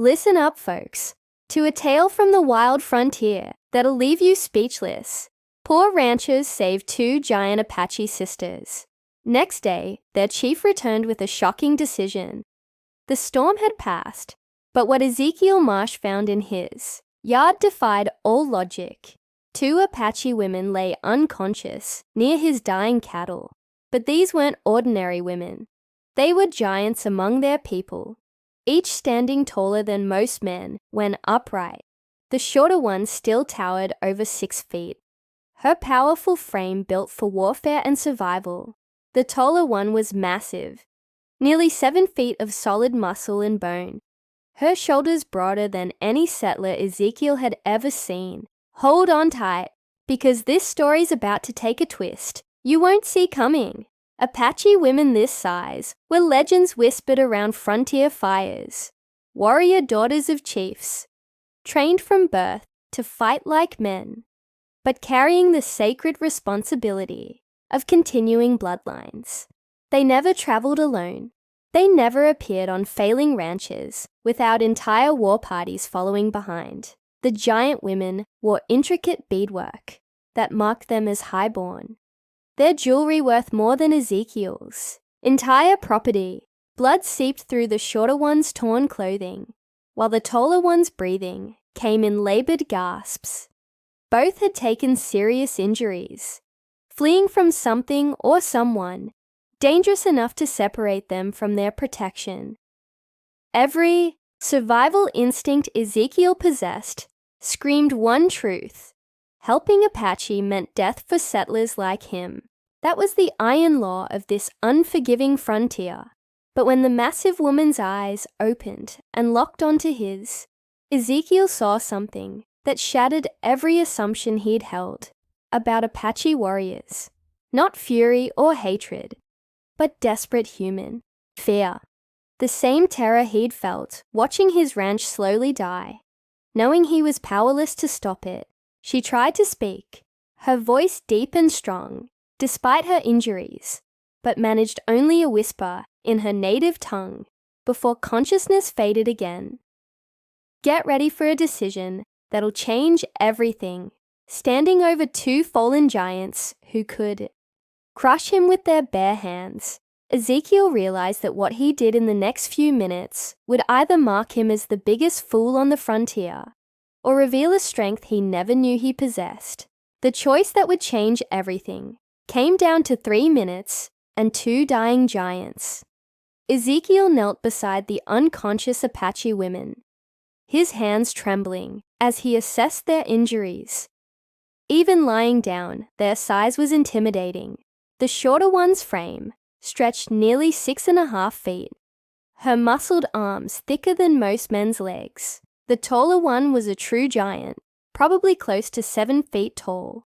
Listen up, folks, to a tale from the wild frontier that'll leave you speechless. Poor ranchers saved two giant Apache sisters. Next day, their chief returned with a shocking decision. The storm had passed, but what Ezekiel Marsh found in his yard defied all logic. Two Apache women lay unconscious near his dying cattle, but these weren't ordinary women. They were giants among their people, each standing taller than most men when upright. The shorter one still towered over 6 feet, her powerful frame built for warfare and survival. The taller one was massive, nearly 7 feet of solid muscle and bone, her shoulders broader than any settler Ezekiel had ever seen. Hold on tight, because this story's about to take a twist you won't see coming. Apache women this size were legends whispered around frontier fires, warrior daughters of chiefs, trained from birth to fight like men, but carrying the sacred responsibility of continuing bloodlines. They never traveled alone. They never appeared on failing ranches without entire war parties following behind. The giant women wore intricate beadwork that marked them as highborn, their jewelry worth more than Ezekiel's entire property. Blood seeped through the shorter one's torn clothing, while the taller one's breathing came in labored gasps. Both had taken serious injuries, fleeing from something or someone dangerous enough to separate them from their protection. Every survival instinct Ezekiel possessed screamed one truth: helping Apache meant death for settlers like him. That was the iron law of this unforgiving frontier. But when the massive woman's eyes opened and locked onto his, Ezekiel saw something that shattered every assumption he'd held about Apache warriors. Not fury or hatred, but desperate human fear. The same terror he'd felt watching his ranch slowly die. Knowing he was powerless to stop it, she tried to speak, her voice deep and strong, despite her injuries, but managed only a whisper in her native tongue before consciousness faded again. Get ready for a decision that'll change everything. Standing over two fallen giants who could crush him with their bare hands, Ezekiel realized that what he did in the next few minutes would either mark him as the biggest fool on the frontier or reveal a strength he never knew he possessed. The choice that would change everything came down to 3 minutes and 2 dying giants. Ezekiel knelt beside the unconscious Apache women, his hands trembling as he assessed their injuries. Even lying down, their size was intimidating. The shorter one's frame stretched nearly 6.5 feet, her muscled arms thicker than most men's legs. The taller one was a true giant, probably close to 7 feet tall,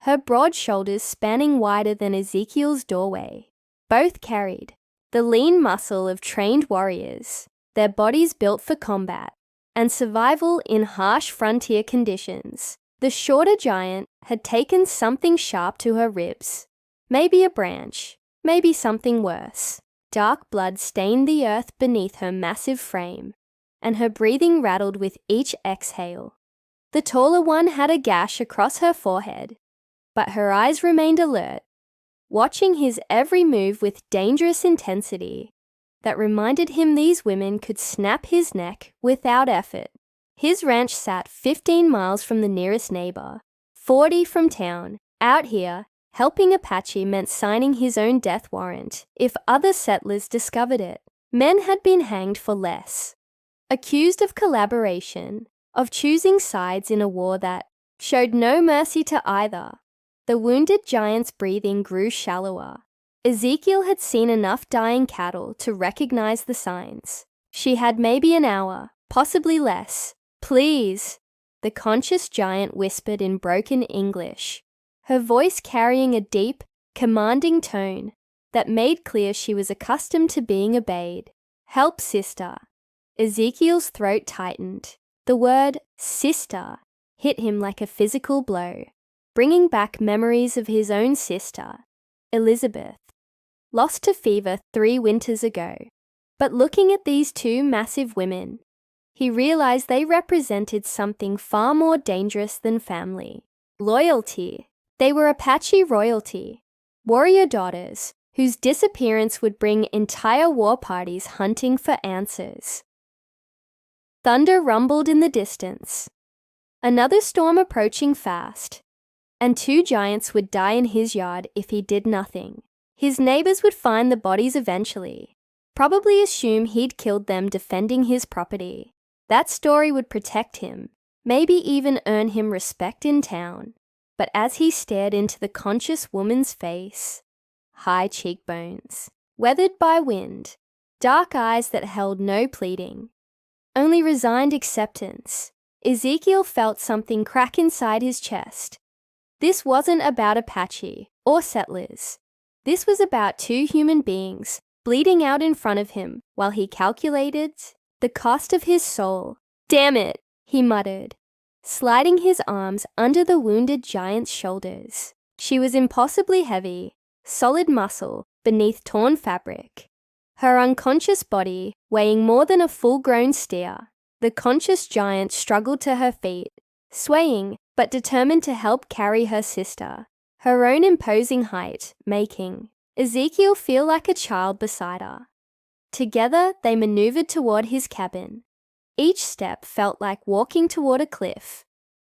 her broad shoulders spanning wider than Ezekiel's doorway. Both carried the lean muscle of trained warriors, their bodies built for combat and survival in harsh frontier conditions. The shorter giant had taken something sharp to her ribs, maybe a branch, maybe something worse. Dark blood stained the earth beneath her massive frame, and her breathing rattled with each exhale. The taller one had a gash across her forehead, but her eyes remained alert, watching his every move with dangerous intensity that reminded him these women could snap his neck without effort. His ranch sat 15 miles from the nearest neighbor, 40 from town. Out here, helping Apache meant signing his own death warrant if other settlers discovered it. Men had been hanged for less, accused of collaboration, of choosing sides in a war that showed no mercy to either. The wounded giant's breathing grew shallower. Ezekiel had seen enough dying cattle to recognize the signs. She had maybe an hour, possibly less. Please, the conscious giant whispered in broken English, her voice carrying a deep, commanding tone that made clear she was accustomed to being obeyed. Help, sister. Ezekiel's throat tightened. The word sister hit him like a physical blow, bringing back memories of his own sister, Elizabeth, lost to fever 3 winters ago. But looking at these two massive women, he realized they represented something far more dangerous than family. Loyalty. They were Apache royalty, warrior daughters, whose disappearance would bring entire war parties hunting for answers. Thunder rumbled in the distance. Another storm approaching fast, and 2 giants would die in his yard if he did nothing. His neighbors would find the bodies eventually, probably assume he'd killed them defending his property. That story would protect him, maybe even earn him respect in town. But as he stared into the conscious woman's face, high cheekbones, weathered by wind, dark eyes that held no pleading, only resigned acceptance, Ezekiel felt something crack inside his chest. This wasn't about Apache or settlers. This was about 2 human beings bleeding out in front of him while he calculated the cost of his soul. "Damn it," he muttered, sliding his arms under the wounded giant's shoulders. She was impossibly heavy, solid muscle beneath torn fabric, her unconscious body weighing more than a full-grown steer. The conscious giant struggled to her feet, swaying but determined to help carry her sister, her own imposing height making Ezekiel feel like a child beside her. Together, they maneuvered toward his cabin. Each step felt like walking toward a cliff,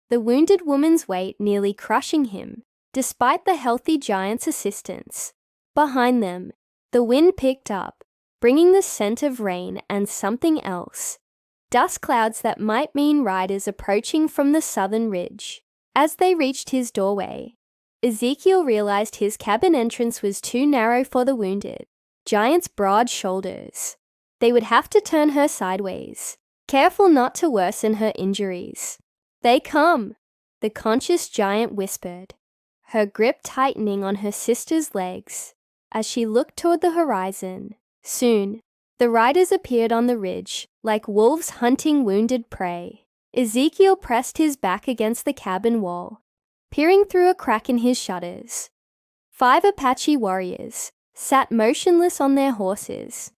the wounded woman's weight nearly crushing him, despite the healthy giant's assistance. Behind them, the wind picked up, bringing the scent of rain and something else, dust clouds that might mean riders approaching from the southern ridge. As they reached his doorway, Ezekiel realized his cabin entrance was too narrow for the wounded giant's broad shoulders. They would have to turn her sideways, careful not to worsen her injuries. "They come," the conscious giant whispered, her grip tightening on her sister's legs as she looked toward the horizon. Soon, the riders appeared on the ridge, like wolves hunting wounded prey. Ezekiel pressed his back against the cabin wall, peering through a crack in his shutters. 5 Apache warriors sat motionless on their horses,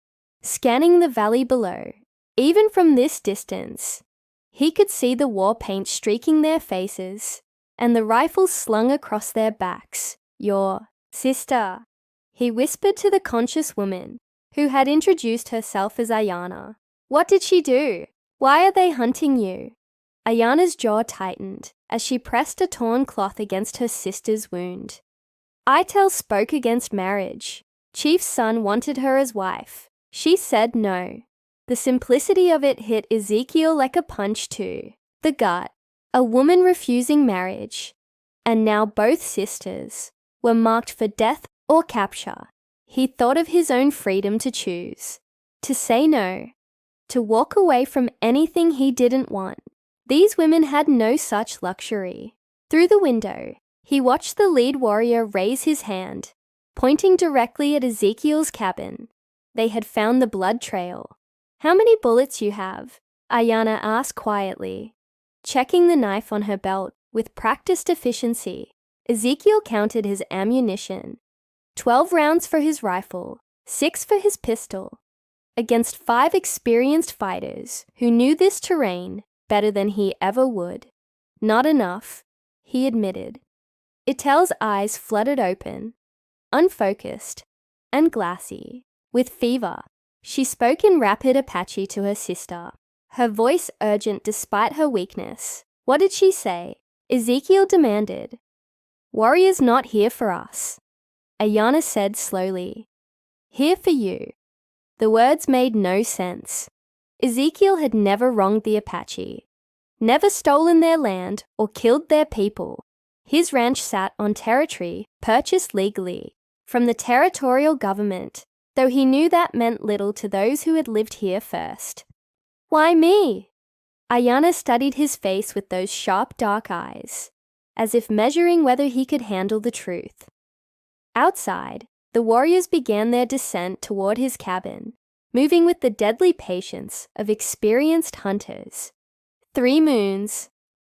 scanning the valley below. Even from this distance, he could see the war paint streaking their faces and the rifles slung across their backs. "Your sister," he whispered to the conscious woman, who had introduced herself as Ayana. "What did she do? Why are they hunting you?" Ayana's jaw tightened as she pressed a torn cloth against her sister's wound. Itel spoke against marriage. Chief's son wanted her as wife. She said no. The simplicity of it hit Ezekiel like a punch to the gut. A woman refusing marriage, and now both sisters, were marked for death or capture. He thought of his own freedom to choose, to say no, to walk away from anything he didn't want. These women had no such luxury. Through the window, he watched the lead warrior raise his hand, pointing directly at Ezekiel's cabin. They had found the blood trail. "How many bullets you have?" Ayana asked quietly, checking the knife on her belt with practiced efficiency. Ezekiel counted his ammunition. 12 rounds for his rifle, 6 for his pistol, against 5 experienced fighters who knew this terrain better than he ever would. "Not enough," he admitted. Itel's eyes fluttered open, unfocused, and glassy. With fever, she spoke in rapid Apache to her sister, her voice urgent despite her weakness. "What did she say?" Ezekiel demanded. "Warriors not here for us," Ayana said slowly. "Here for you." The words made no sense. Ezekiel had never wronged the Apache, never stolen their land or killed their people. His ranch sat on territory purchased legally from the territorial government, though he knew that meant little to those who had lived here first. "Why me?" Ayana studied his face with those sharp dark eyes, as if measuring whether he could handle the truth. Outside, the warriors began their descent toward his cabin, moving with the deadly patience of experienced hunters. 3 moons.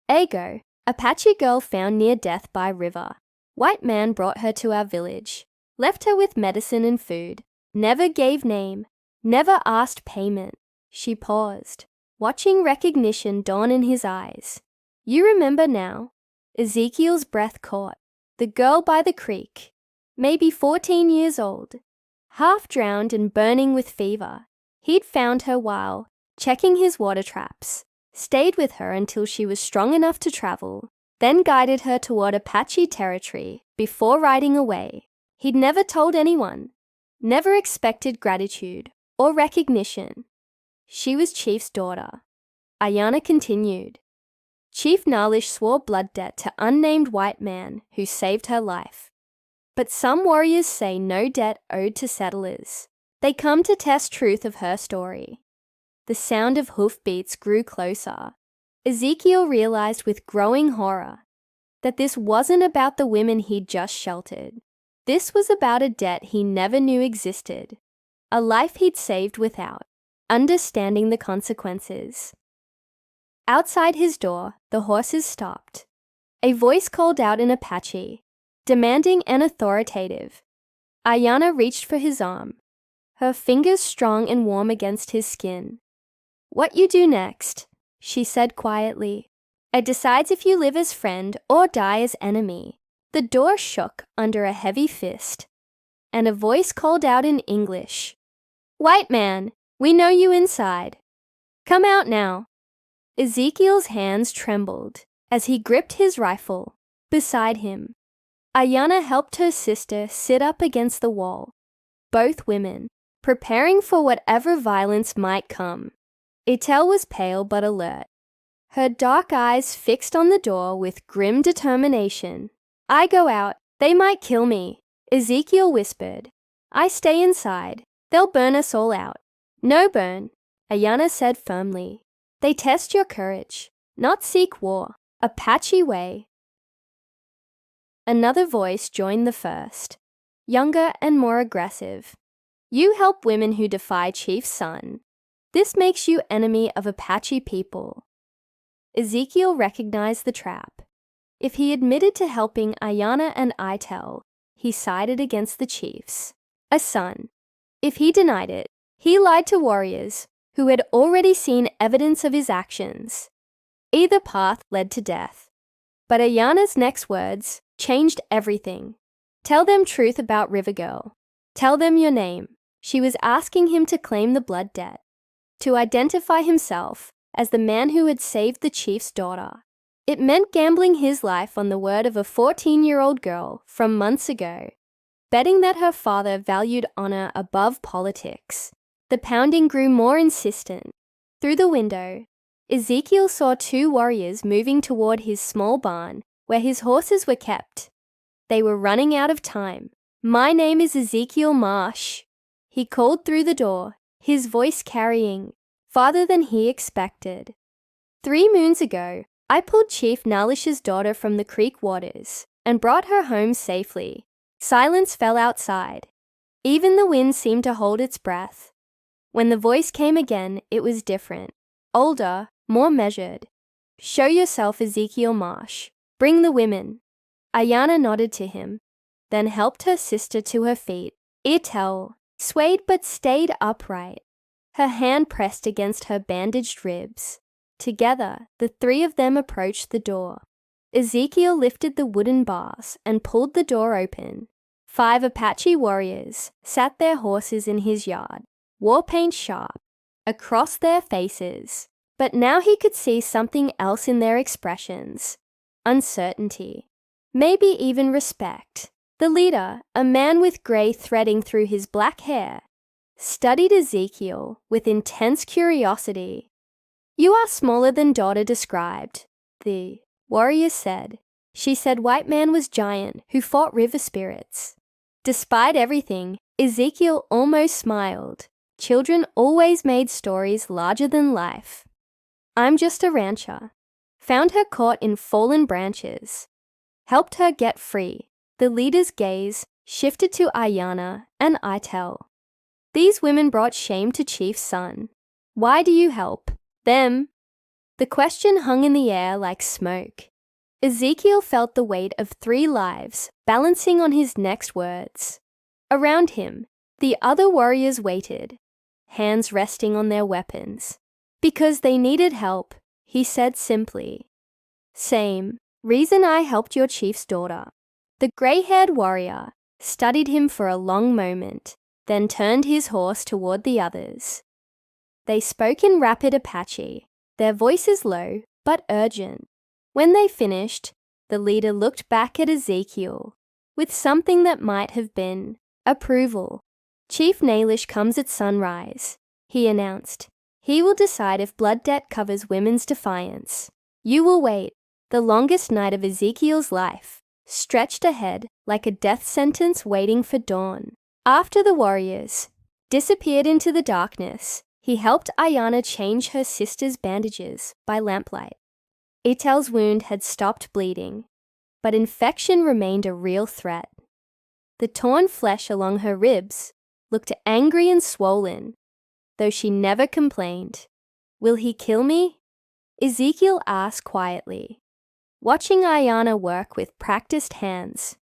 Ago, Apache girl found near death by river. White man brought her to our village, left her with medicine and food, never gave name, never asked payment. She paused. watching recognition dawn in his eyes. You remember now? Ezekiel's breath caught. The girl by the creek, maybe 14 years old, half drowned and burning with fever. He'd found her while checking his water traps, stayed with her until she was strong enough to travel, then guided her toward Apache territory before riding away. He'd never told anyone, never expected gratitude or recognition. She was Chief's daughter. Ayanna continued. Chief Nalish swore blood debt to unnamed white man who saved her life. But some warriors say no debt owed to settlers. They come to test truth of her story. The sound of hoofbeats grew closer. Ezekiel realized with growing horror that this wasn't about the women he'd just sheltered. This was about a debt he never knew existed, a life he'd saved without understanding the consequences. Outside his door, the horses stopped. A voice called out in Apache, demanding and authoritative. Ayanna reached for his arm, her fingers strong and warm against his skin. What you do next, she said quietly. It decides if you live as friend or die as enemy. The door shook under a heavy fist, and a voice called out in English. White man, we know you inside. Come out now. Ezekiel's hands trembled as he gripped his rifle. Beside him, Ayanna helped her sister sit up against the wall, both women, preparing for whatever violence might come. Etel was pale but alert, her dark eyes fixed on the door with grim determination. I go out, they might kill me, Ezekiel whispered. I stay inside, they'll burn us all out. No burn, Ayanna said firmly. They test your courage, not seek war. Apache way. Another voice joined the first, younger and more aggressive. You help women who defy Chief's son. This makes you enemy of Apache people. Ezekiel recognized the trap. If he admitted to helping Ayanna and Etel, he sided against the chiefs, a son. If he denied it, he lied to warriors who had already seen evidence of his actions. Either path led to death. But Ayanna's next words changed everything. Tell them truth about River Girl. Tell them your name. She was asking him to claim the blood debt, to identify himself as the man who had saved the chief's daughter. It meant gambling his life on the word of a 14-year-old girl from months ago, betting that her father valued honor above politics. The pounding grew more insistent. Through the window, Ezekiel saw two warriors moving toward his small barn where his horses were kept. They were running out of time. My name is Ezekiel Marsh, he called through the door, his voice carrying farther than he expected. 3 moons ago, I pulled Chief Nalish's daughter from the creek waters and brought her home safely. Silence fell outside. Even the wind seemed to hold its breath. When the voice came again, it was different, older, more measured. Show yourself, Ezekiel Marsh. Bring the women. Ayanna nodded to him, then helped her sister to her feet. Etel swayed but stayed upright, her hand pressed against her bandaged ribs. Together, the 3 of them approached the door. Ezekiel lifted the wooden bars and pulled the door open. 5 Apache warriors sat their horses in his yard, war paint sharp, across their faces. But now he could see something else in their expressions. Uncertainty. Maybe even respect. The leader, a man with grey threading through his black hair, studied Ezekiel with intense curiosity. You are smaller than daughter described, the warrior said. She said white man was giant who fought river spirits. Despite everything, Ezekiel almost smiled. Children always made stories larger than life. I'm just a rancher. Found her caught in fallen branches. Helped her get free. The leader's gaze shifted to Ayanna and Etel. These women brought shame to Chief's son. Why do you help them? The question hung in the air like smoke. Ezekiel felt the weight of 3 lives balancing on his next words. Around him, the other warriors waited, hands resting on their weapons. Because they needed help, he said simply. Same reason I helped your chief's daughter. The gray-haired warrior studied him for a long moment, then turned his horse toward the others. They spoke in rapid Apache, their voices low but urgent. When they finished, the leader looked back at Ezekiel with something that might have been approval. Chief Nailish comes at sunrise, he announced. He will decide if blood debt covers women's defiance. You will wait. The longest night of Ezekiel's life stretched ahead like a death sentence waiting for dawn. After the warriors disappeared into the darkness, he helped Ayana change her sister's bandages by lamplight. Etel's wound had stopped bleeding, but infection remained a real threat. The torn flesh along her ribs looked angry and swollen, though she never complained. Will he kill me? Ezekiel asked quietly, watching Ayana work with practiced hands.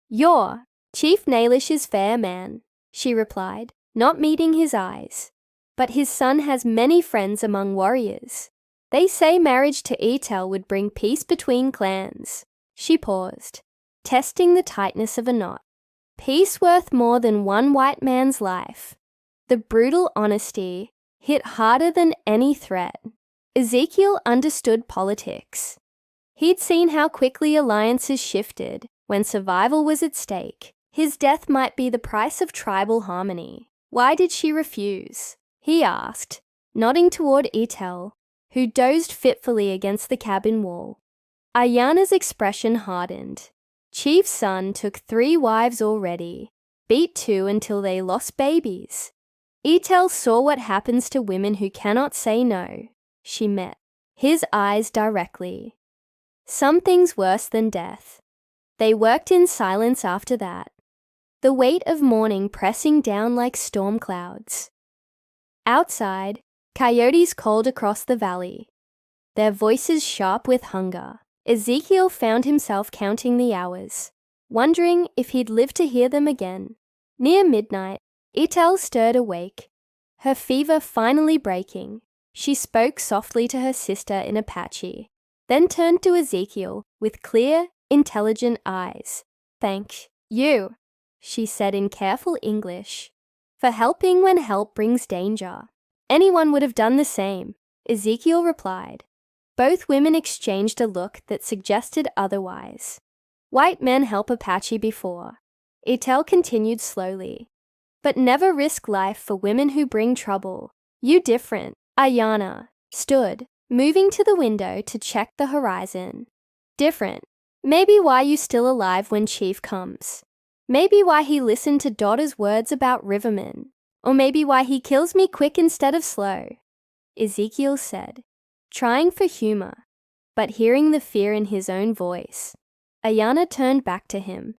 You're Chief Nailish's fair man, she replied, not meeting his eyes. But his son has many friends among warriors. They say marriage to Etel would bring peace between clans. She paused, testing the tightness of a knot. Peace worth more than one white man's life. The brutal honesty hit harder than any threat. Ezekiel understood politics. He'd seen how quickly alliances shifted when survival was at stake. His death might be the price of tribal harmony. Why did she refuse? He asked, nodding toward Etel, who dozed fitfully against the cabin wall. Ayana's expression hardened. Chief's son took 3 wives already, beat 2 until they lost babies. Etel saw what happens to women who cannot say no. She met his eyes directly. Some things worse than death. They worked in silence after that, the weight of morning pressing down like storm clouds. Outside, coyotes called across the valley, their voices sharp with hunger. Ezekiel found himself counting the hours, wondering if he'd live to hear them again. Near midnight, Etel stirred awake, her fever finally breaking. She spoke softly to her sister in Apache, then turned to Ezekiel with clear, intelligent eyes. Thank you, she said in careful English, for helping when help brings danger. Anyone would have done the same, Ezekiel replied. Both women exchanged a look that suggested otherwise. White men help Apache before, Etel continued slowly, but never risk life for women who bring trouble. You different. Ayana stood, moving to the window to check the horizon. Different. Maybe why you still alive when Chief comes. Maybe why he listened to daughter's words about rivermen. Or maybe why he kills me quick instead of slow. Ezekiel said, trying for humor, but hearing the fear in his own voice. Ayana turned back to him,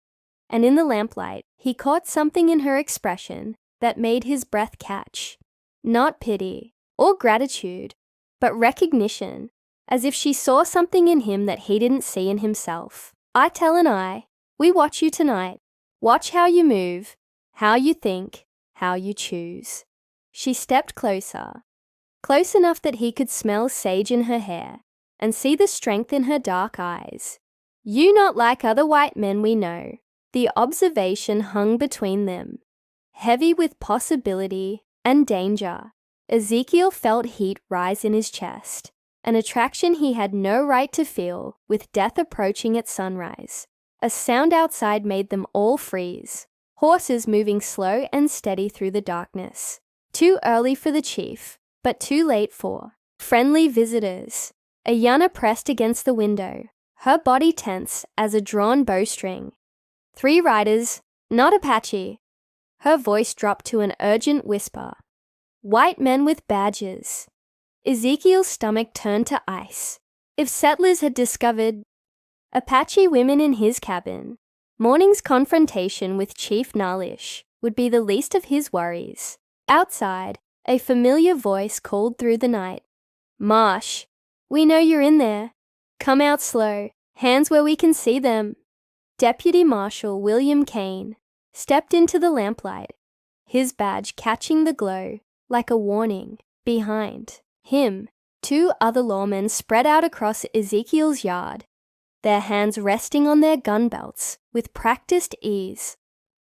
and in the lamplight, he caught something in her expression that made his breath catch. Not pity or gratitude, but recognition, as if she saw something in him that he didn't see in himself. Etel and I, we watch you tonight. Watch how you move, how you think, how you choose. She stepped closer, close enough that he could smell sage in her hair and see the strength in her dark eyes. You not like other white men we know. The observation hung between them, heavy with possibility and danger. Ezekiel felt heat rise in his chest, an attraction he had no right to feel with death approaching at sunrise. A sound outside made them all freeze, horses moving slow and steady through the darkness. Too early for the chief, but too late for friendly visitors. Ayana pressed against the window, her body tense as a drawn bowstring. 3 riders, not Apache. Her voice dropped to an urgent whisper. White men with badges. Ezekiel's stomach turned to ice. If settlers had discovered Apache women in his cabin, morning's confrontation with Chief Nailish would be the least of his worries. Outside, a familiar voice called through the night. Marsh, we know you're in there. Come out slow, hands where we can see them. Deputy Marshal William Kane stepped into the lamplight, his badge catching the glow like a warning behind. Him, two other lawmen spread out across Ezekiel's yard, their hands resting on their gun belts with practiced ease.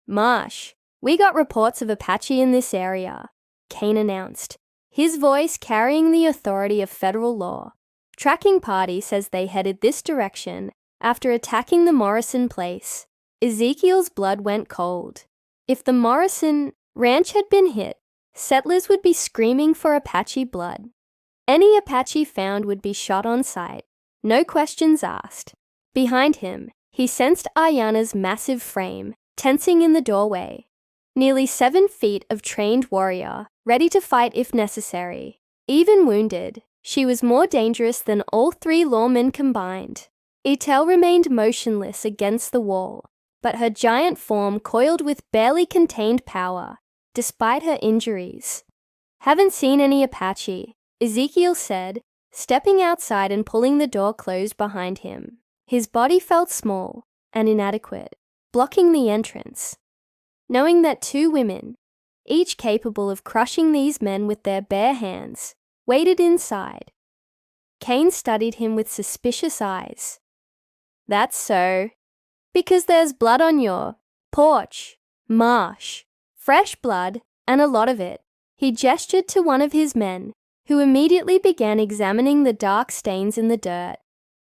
"Marsh, we got reports of Apache in this area," Kane announced, his voice carrying the authority of federal law. "Tracking party says they headed this direction after attacking the Morrison place." Ezekiel's blood went cold. If the Morrison ranch had been hit, settlers would be screaming for Apache blood. Any Apache found would be shot on sight, no questions asked. Behind him, he sensed Ayanna's massive frame, tensing in the doorway. Nearly 7 feet of trained warrior, ready to fight if necessary. Even wounded, she was more dangerous than all 3 lawmen combined. Etel remained motionless against the wall, but her giant form coiled with barely contained power, despite her injuries. "Haven't seen any Apache," Ezekiel said, stepping outside and pulling the door closed behind him. His body felt small and inadequate, blocking the entrance. Knowing that 2 women, each capable of crushing these men with their bare hands, waited inside, Kane studied him with suspicious eyes. "That's so. Because there's blood on your porch, Marsh. Fresh blood, and a lot of it." He gestured to one of his men, who immediately began examining the dark stains in the dirt.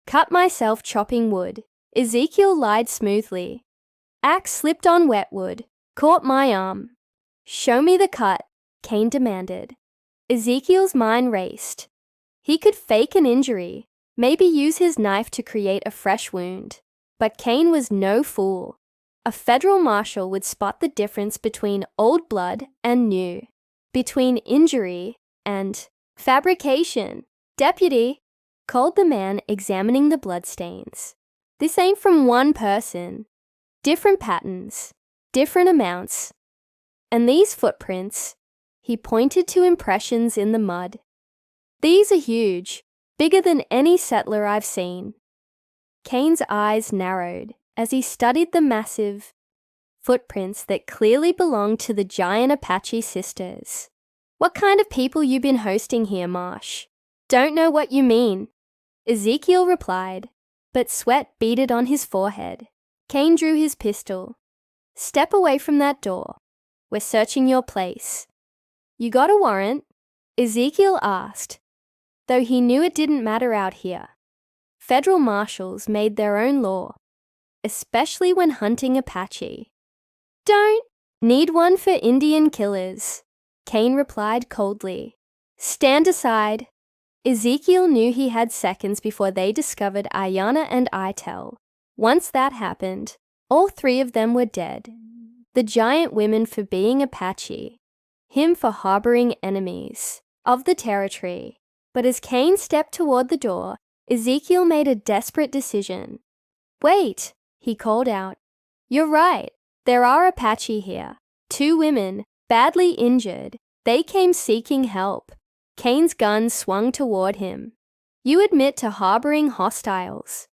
"Cut myself chopping wood," Ezekiel lied smoothly. "Axe slipped on wet wood, caught my arm." "Show me the cut," Kane demanded. Ezekiel's mind raced. He could fake an injury, maybe use his knife to create a fresh wound. But Kane was no fool. A federal marshal would spot the difference between old blood and new, between injury and fabrication. "Deputy," called the man examining the bloodstains. "This ain't from one person. Different patterns, different amounts. And these footprints," he pointed to impressions in the mud. "These are huge, bigger than any settler I've seen." Kane's eyes narrowed as he studied the massive footprints that clearly belonged to the giant Apache sisters. "What kind of people you been hosting here, Marsh?" "Don't know what you mean," Ezekiel replied, but sweat beaded on his forehead. Kane drew his pistol. "Step away from that door. We're searching your place." "You got a warrant?" Ezekiel asked, though he knew it didn't matter out here. Federal marshals made their own law, especially when hunting Apache. "Don't need one for Indian killers," Kane replied coldly. "Stand aside." Ezekiel knew he had seconds before they discovered Ayanna and Etel. Once that happened, all 3 of them were dead. The giant women for being Apache, him for harboring enemies of the territory. But as Kane stepped toward the door, Ezekiel made a desperate decision. "Wait," he called out. "You're right. There are Apache here. 2 women, badly injured. They came seeking help." Kane's gun swung toward him. "You admit to harboring hostiles.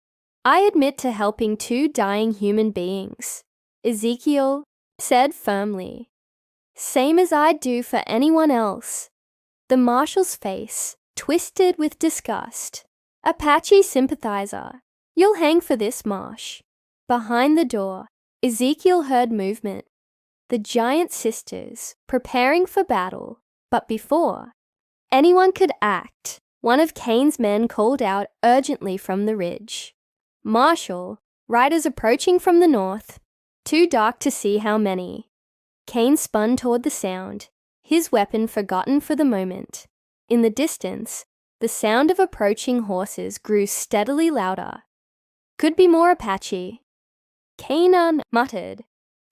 I admit to helping 2 dying human beings," Ezekiel said firmly. "Same as I'd do for anyone else." The marshal's face twisted with disgust. "Apache sympathizer. You'll hang for this, Marsh." Behind the door, Ezekiel heard movement. The giant sisters, preparing for battle. But before anyone could act, one of Kane's men called out urgently from the ridge. "Marshal, riders approaching from the north. Too dark to see how many." Kane spun toward the sound, his weapon forgotten for the moment. In the distance, the sound of approaching horses grew steadily louder. "Could be more Apache," Kane muttered,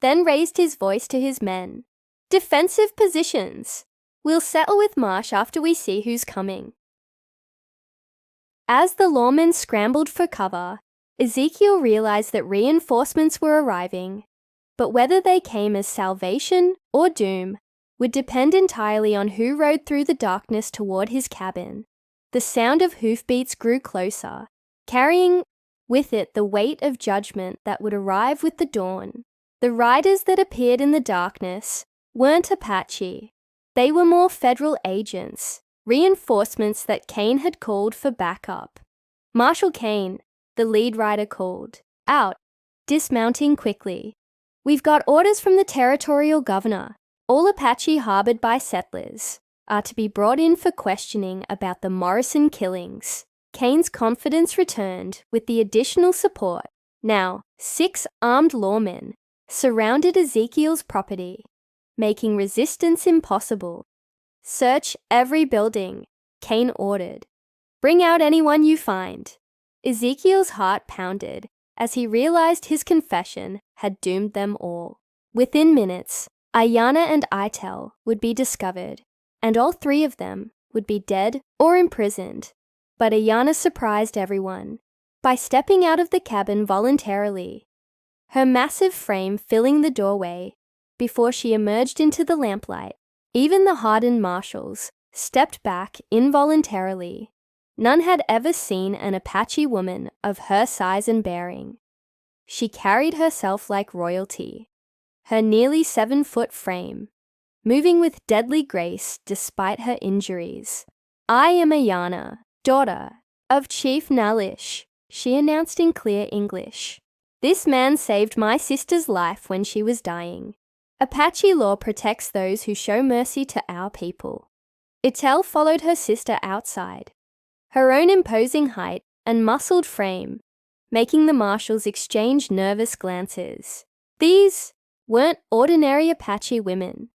then raised his voice to his men. "Defensive positions. We'll settle with Marsh after we see who's coming." As the lawmen scrambled for cover, Ezekiel realized that reinforcements were arriving, but whether they came as salvation or doom would depend entirely on who rode through the darkness toward his cabin. The sound of hoofbeats grew closer, carrying with it the weight of judgment that would arrive with the dawn. The riders that appeared in the darkness weren't Apache. They were more federal agents, reinforcements that Kane had called for backup. Marshal Kane, the lead rider, called out, dismounting quickly. "We've got orders from the territorial governor. All Apache harbored by settlers are to be brought in for questioning about the Morrison killings." Kane's confidence returned with the additional support. Now, 6 armed lawmen surrounded Ezekiel's property, making resistance impossible. "Search every building," Kane ordered. "Bring out anyone you find." Ezekiel's heart pounded as he realized his confession had doomed them all. Within minutes, Ayanna and Itel would be discovered, and all 3 of them would be dead or imprisoned. But Ayanna surprised everyone by stepping out of the cabin voluntarily, her massive frame filling the doorway before she emerged into the lamplight. Even the hardened marshals stepped back involuntarily. None had ever seen an Apache woman of her size and bearing. She carried herself like royalty, her nearly 7-foot frame moving with deadly grace despite her injuries. "I am Ayanna, daughter of Chief Nalish," she announced in clear English. "This man saved my sister's life when she was dying. Apache law protects those who show mercy to our people." Itel followed her sister outside, her own imposing height and muscled frame making the marshals exchange nervous glances. These weren't ordinary Apache women.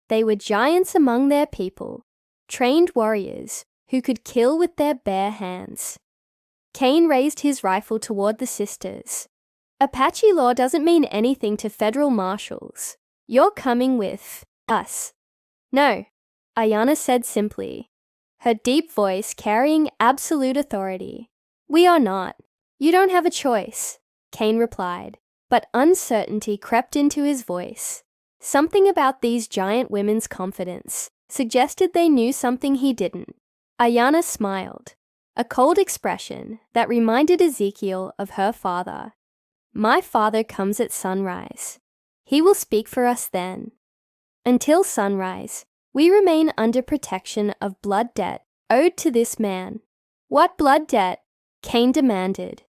They were giants among their people, trained warriors who could kill with their bare hands. Kane raised his rifle toward the sisters. "Apache law doesn't mean anything to federal marshals. You're coming with us." "No," Ayanna said simply, her deep voice carrying absolute authority. "We are not. You don't have a choice," Kane replied, but uncertainty crept into his voice. Something about these giant women's confidence suggested they knew something he didn't. Ayanna smiled, a cold expression that reminded Ezekiel of her father. "My father comes at sunrise. He will speak for us then. Until sunrise, we remain under protection of blood debt owed to this man." "What blood debt?" Kane demanded.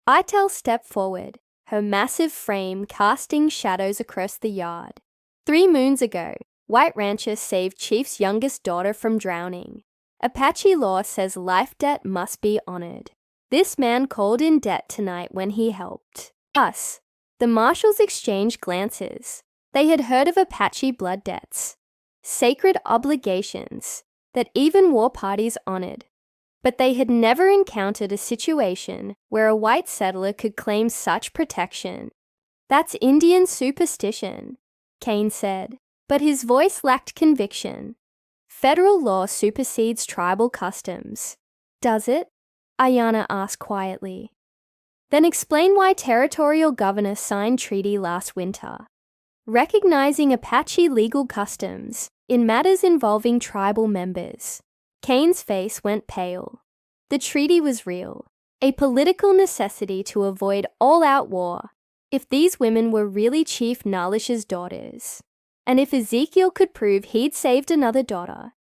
Itel stepped forward, her massive frame casting shadows across the yard. 3 moons ago, White Rancher saved Chief's youngest daughter from drowning. Apache law says life debt must be honored. This man called in debt tonight when he helped us. The marshals exchanged glances. They had heard of Apache blood debts, sacred obligations that even war parties honored. But they had never encountered a situation where a white settler could claim such protection. "That's Indian superstition," Kane said, but his voice lacked conviction. "Federal law supersedes tribal customs." "Does it?" Ayanna asked quietly. "Then explain why territorial governor signed treaty last winter, recognizing Apache legal customs in matters involving tribal members." Kane's face went pale. The treaty was real, a political necessity to avoid all-out war. If these women were really Chief Nalish's daughters, and if Ezekiel could prove he'd saved another daughter,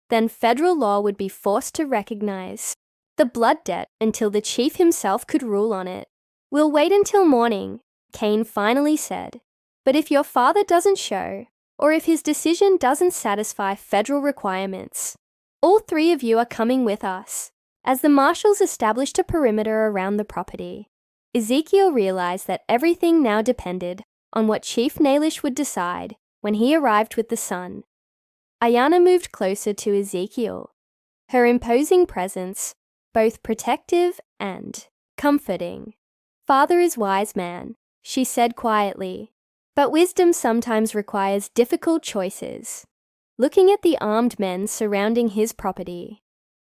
then federal law would be forced to recognize the blood debt until the chief himself could rule on it. "We'll wait until morning," Kane finally said. "But if your father doesn't show, or if his decision doesn't satisfy federal requirements, all 3 of you are coming with us." As the marshals established a perimeter around the property, Ezekiel realized that everything now depended on what Chief Nalish would decide when he arrived with the sun. Ayanna moved closer to Ezekiel, her imposing presence both protective and comforting. "Father is wise man," she said quietly, "but wisdom sometimes requires difficult choices." Looking at the armed men surrounding his property,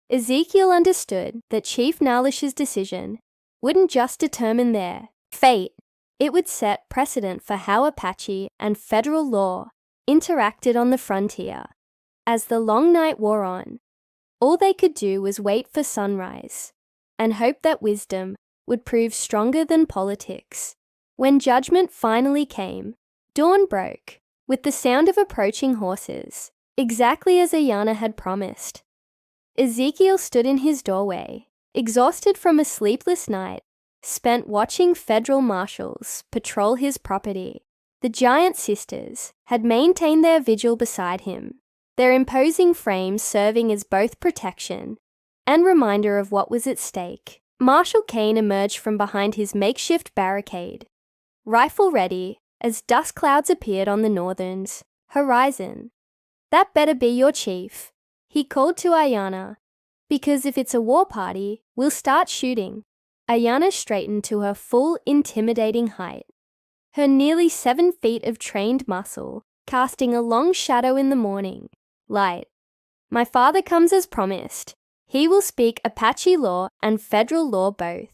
Ezekiel understood that Chief Nalish's decision wouldn't just determine their fate, it would set precedent for how Apache and federal law interacted on the frontier. As the long night wore on, all they could do was wait for sunrise and hope that wisdom would prove stronger than politics. When judgment finally came, dawn broke with the sound of approaching horses, exactly as Ayanna had promised. Ezekiel stood in his doorway, exhausted from a sleepless night, spent watching federal marshals patrol his property. The giant sisters had maintained their vigil beside him, their imposing frames serving as both protection and reminder of what was at stake. Marshal Kane emerged from behind his makeshift barricade, rifle ready, as dust clouds appeared on the northern horizon. "That better be your chief," he called to Ayanna, "because if it's a war party, we'll start shooting." Ayanna straightened to her full, intimidating height, her nearly 7 feet of trained muscle casting a long shadow in the morning light. "My father comes as promised. He will speak Apache law and federal law both."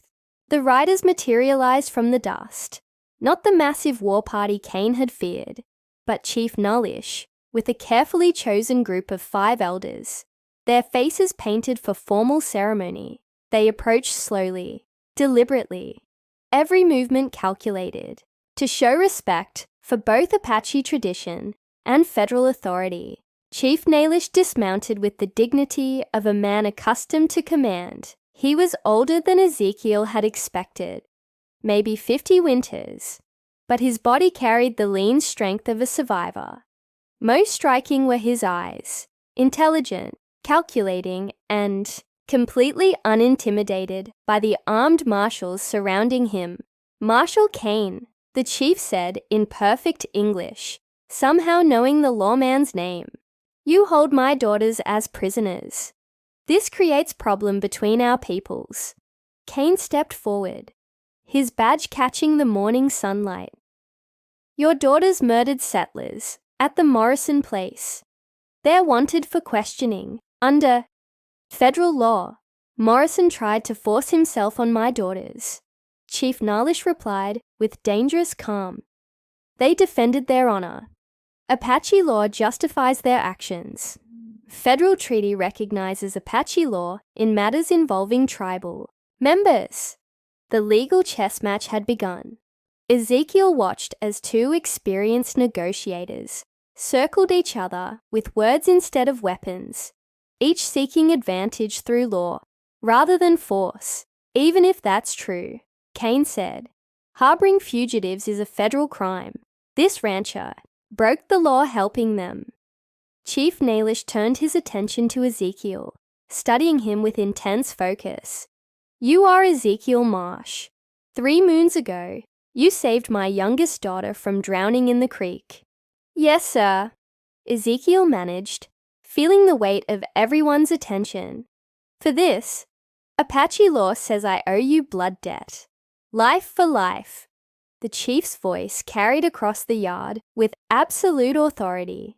The riders materialized from the dust, not the massive war party Kane had feared, but Chief Nullish, with a carefully chosen group of 5 elders, their faces painted for formal ceremony. They approached slowly, deliberately, every movement calculated, to show respect for both Apache tradition and federal authority. Chief Nalish dismounted with the dignity of a man accustomed to command. He was older than Ezekiel had expected, maybe 50 winters, but his body carried the lean strength of a survivor. Most striking were his eyes, intelligent, calculating, and completely unintimidated by the armed marshals surrounding him. "Marshal Kane," the chief said in perfect English, somehow knowing the lawman's name, "you hold my daughters as prisoners. This creates problem between our peoples." Kane stepped forward, his badge catching the morning sunlight. "Your daughters murdered settlers at the Morrison place. They're wanted for questioning under federal law. Morrison tried to force himself on my daughters." Chief Nalish replied with dangerous calm. "They defended their honor. Apache law justifies their actions. Federal treaty recognizes Apache law in matters involving tribal members." The legal chess match had begun. Ezekiel watched as 2 experienced negotiators circled each other with words instead of weapons, each seeking advantage through law rather than force. "Even if that's true," Kane said, "harboring fugitives is a federal crime. This rancher broke the law helping them." Chief Nalish turned his attention to Ezekiel, studying him with intense focus. "You are Ezekiel Marsh. 3 moons ago, you saved my youngest daughter from drowning in the creek." "Yes, sir," Ezekiel managed, feeling the weight of everyone's attention. "For this, Apache law says I owe you blood debt. Life for life." The chief's voice carried across the yard with absolute authority.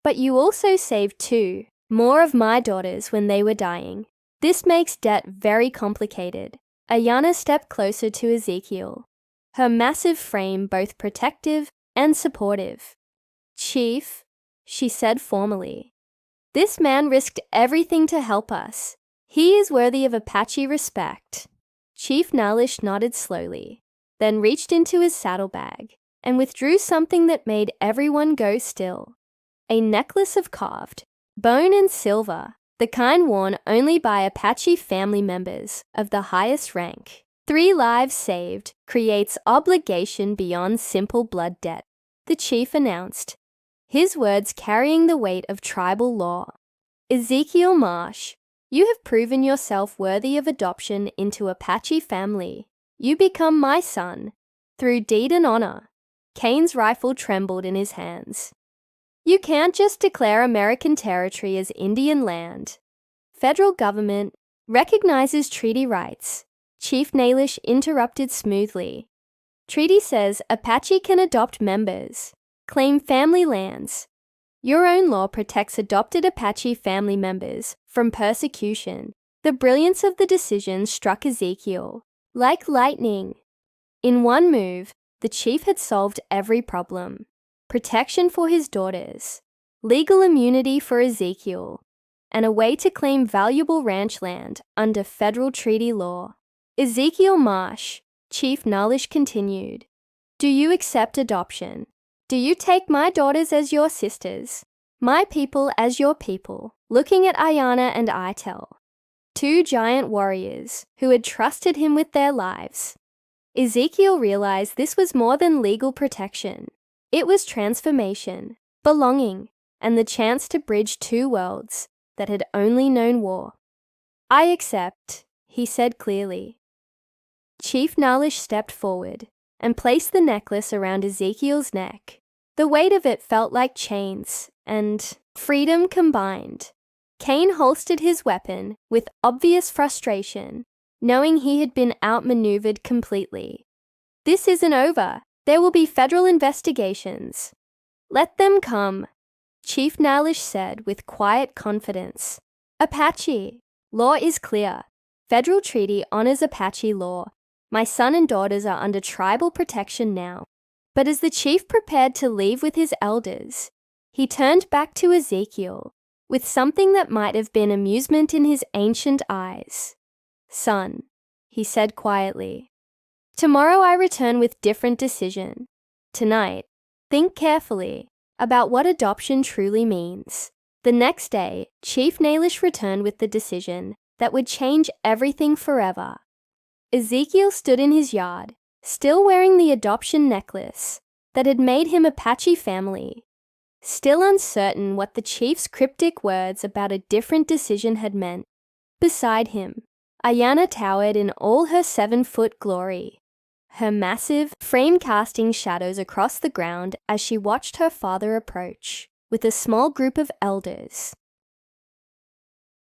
"But you also saved 2 more of my daughters when they were dying. This makes debt very complicated." Ayanna stepped closer to Ezekiel, her massive frame both protective and supportive. "Chief," she said formally, "this man risked everything to help us. He is worthy of Apache respect." Chief Nalish nodded slowly, then reached into his saddlebag and withdrew something that made everyone go still. A necklace of carved bone and silver, the kind worn only by Apache family members of the highest rank. 3 lives saved creates obligation beyond simple blood debt, the chief announced, his words carrying the weight of tribal law. "Ezekiel Marsh, you have proven yourself worthy of adoption into Apache family. You become my son, through deed and honor." Kane's rifle trembled in his hands. "You can't just declare American territory as Indian land. Federal government recognizes treaty rights," Chief Nalish interrupted smoothly. "Treaty says Apache can adopt members, claim family lands. Your own law protects adopted Apache family members from persecution." The brilliance of the decision struck Ezekiel like lightning. In one move, the chief had solved every problem. Protection for his daughters, legal immunity for Ezekiel, and a way to claim valuable ranch land under federal treaty law. "Ezekiel Marsh," Chief Nalish continued, "do you accept adoption? Do you take my daughters as your sisters, my people as your people?" looking at Ayanna and Itel, two giant warriors who had trusted him with their lives. Ezekiel realized this was more than legal protection. It was transformation, belonging, and the chance to bridge two worlds that had only known war. "I accept," he said clearly. Chief Nalish stepped forward and placed the necklace around Ezekiel's neck. The weight of it felt like chains and freedom combined. Cain holstered his weapon with obvious frustration, knowing he had been outmaneuvered completely. "This isn't over. There will be federal investigations." "Let them come," Chief Nalish said with quiet confidence. "Apache, law is clear. Federal treaty honors Apache law. My son and daughters are under tribal protection now." But as the chief prepared to leave with his elders, he turned back to Ezekiel with something that might have been amusement in his ancient eyes. "Son," he said quietly, "tomorrow I return with different decision. Tonight, think carefully about what adoption truly means." The next day, Chief Nalish returned with the decision that would change everything forever. Ezekiel stood in his yard, still wearing the adoption necklace that had made him Apache family, still uncertain what the chief's cryptic words about a different decision had meant. Beside him, Ayanna towered in all her 7-foot glory, her massive frame casting shadows across the ground as she watched her father approach with a small group of elders.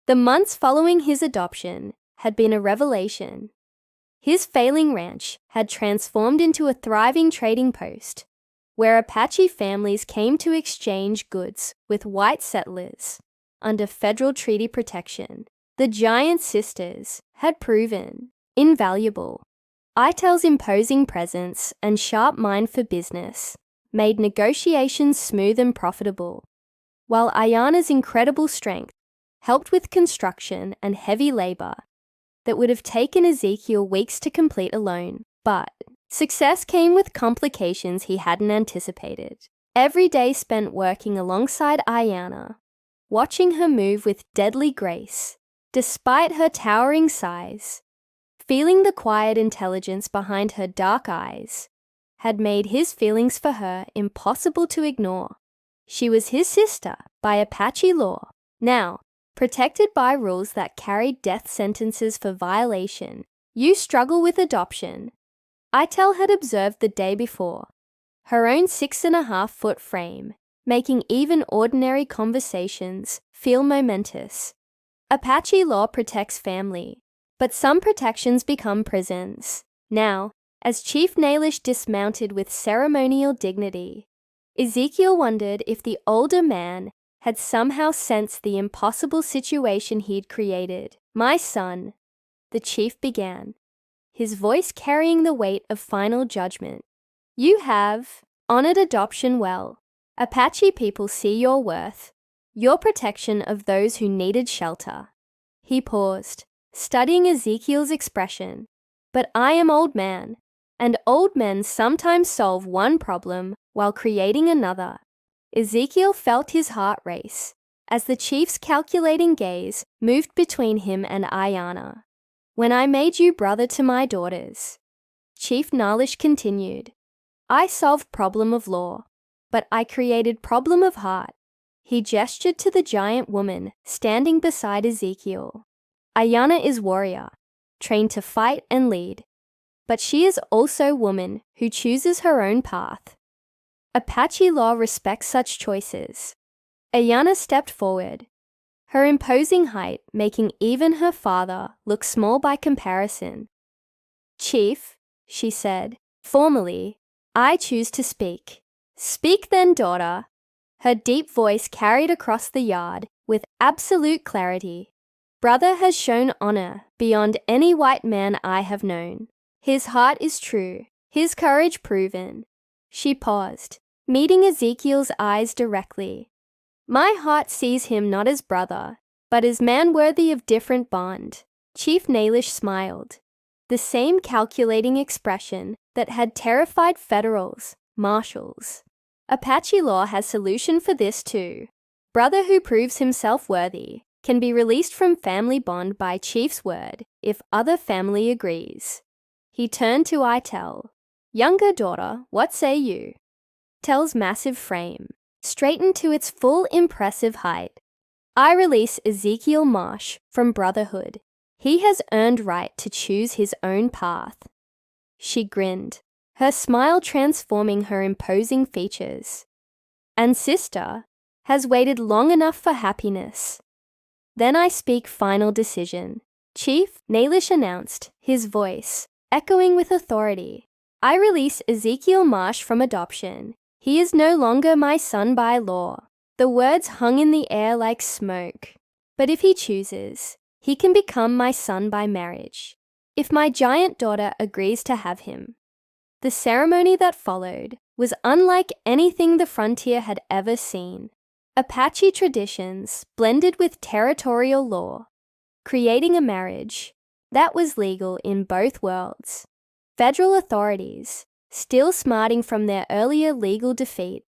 The months following his adoption had been a revelation. His failing ranch had transformed into a thriving trading post, where Apache families came to exchange goods with white settlers under federal treaty protection. The giant sisters had proven invaluable. Itel's imposing presence and sharp mind for business made negotiations smooth and profitable, while Ayanna's incredible strength helped with construction and heavy labor that would have taken Ezekiel weeks to complete alone. But success came with complications he hadn't anticipated. Every day spent working alongside Ayanna, watching her move with deadly grace, despite her towering size, feeling the quiet intelligence behind her dark eyes, had made his feelings for her impossible to ignore. She was his sister by Apache law. Now, protected by rules that carried death sentences for violation, you struggle with adoption. Itel had observed the day before, her own 6.5-foot frame, making even ordinary conversations feel momentous. Apache law protects family, but some protections become prisons. Now, as Chief Nalish dismounted with ceremonial dignity, Ezekiel wondered if the older man had somehow sensed the impossible situation he'd created. "My son," the chief began, his voice carrying the weight of final judgment, "you have honored adoption well. Apache people see your worth, your protection of those who needed shelter." He paused, studying Ezekiel's expression. "But I am old man, and old men sometimes solve one problem while creating another." Ezekiel felt his heart race as the chief's calculating gaze moved between him and Ayanna. "When I made you brother to my daughters," Chief Nalish continued, "I solved problem of law, but I created problem of heart." He gestured to the giant woman standing beside Ezekiel. "Ayanna is warrior, trained to fight and lead, but she is also woman who chooses her own path. Apache law respects such choices." Ayanna stepped forward, her imposing height making even her father look small by comparison. "Chief," she said, formally, "I choose to speak." "Speak then, daughter." Her deep voice carried across the yard with absolute clarity. "Brother has shown honor beyond any white man I have known. His heart is true, his courage proven." She paused, meeting Ezekiel's eyes directly. "My heart sees him not as brother, but as man worthy of different bond." Chief Nalish smiled, the same calculating expression that had terrified federals, marshals. "Apache law has solution for this too." Brother who proves himself worthy can be released from family bond by chief's word if other family agrees. He turned to Itel. Younger daughter, what say you? Tel's massive frame straightened to its full impressive height. I release Ezekiel Marsh from Brotherhood. He has earned right to choose his own path. She grinned, her smile transforming her imposing features. And sister has waited long enough for happiness. Then I speak final decision. Chief Nailish announced, his voice echoing with authority. I release Ezekiel Marsh from adoption. He is no longer my son by law. The words hung in the air like smoke. But if he chooses, he can become my son by marriage, if my giant daughter agrees to have him. The ceremony that followed was unlike anything the frontier had ever seen. Apache traditions blended with territorial law, creating a marriage that was legal in both worlds. Federal authorities, still smarting from their earlier legal defeat,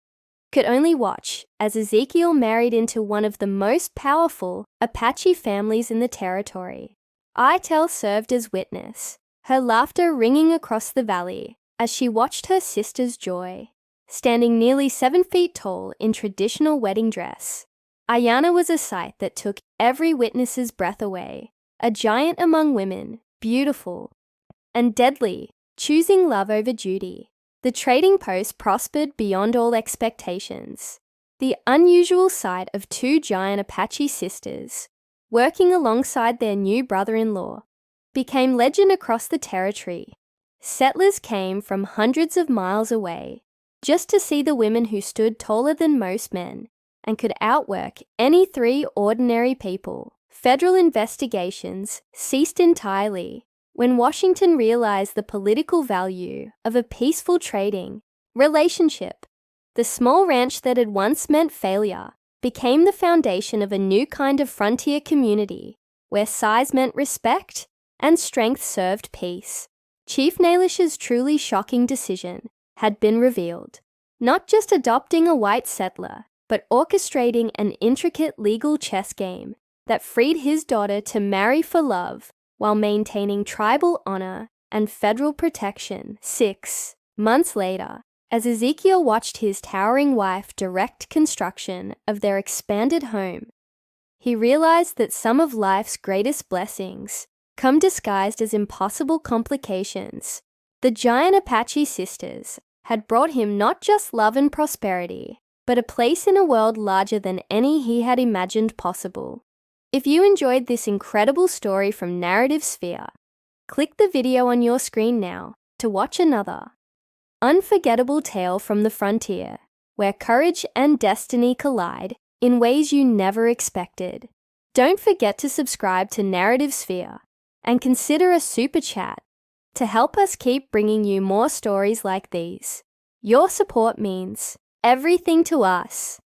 could only watch as Ezekiel married into one of the most powerful Apache families in the territory. Itel served as witness, her laughter ringing across the valley as she watched her sister's joy. Standing nearly 7 feet tall in traditional wedding dress, Ayana was a sight that took every witness's breath away. A giant among women, beautiful and deadly, choosing love over duty. The trading post prospered beyond all expectations. The unusual sight of 2 giant Apache sisters working alongside their new brother-in-law became legend across the territory. Settlers came from hundreds of miles away just to see the women who stood taller than most men and could outwork any 3 ordinary people. Federal investigations ceased entirely when Washington realized the political value of a peaceful trading relationship. The small ranch that had once meant failure became the foundation of a new kind of frontier community where size meant respect and strength served peace. Chief Nailish's truly shocking decision had been revealed. Not just adopting a white settler, but orchestrating an intricate legal chess game that freed his daughter to marry for love while maintaining tribal honor and federal protection. 6 months later, as Ezekiel watched his towering wife direct construction of their expanded home, he realized that some of life's greatest blessings come disguised as impossible complications. The giant Apache sisters had brought him not just love and prosperity, but a place in a world larger than any he had imagined possible. If you enjoyed this incredible story from Narrative Sphere, click the video on your screen now to watch another unforgettable tale from the frontier, where courage and destiny collide in ways you never expected. Don't forget to subscribe to Narrative Sphere and consider a super chat to help us keep bringing you more stories like these. Your support means everything to us.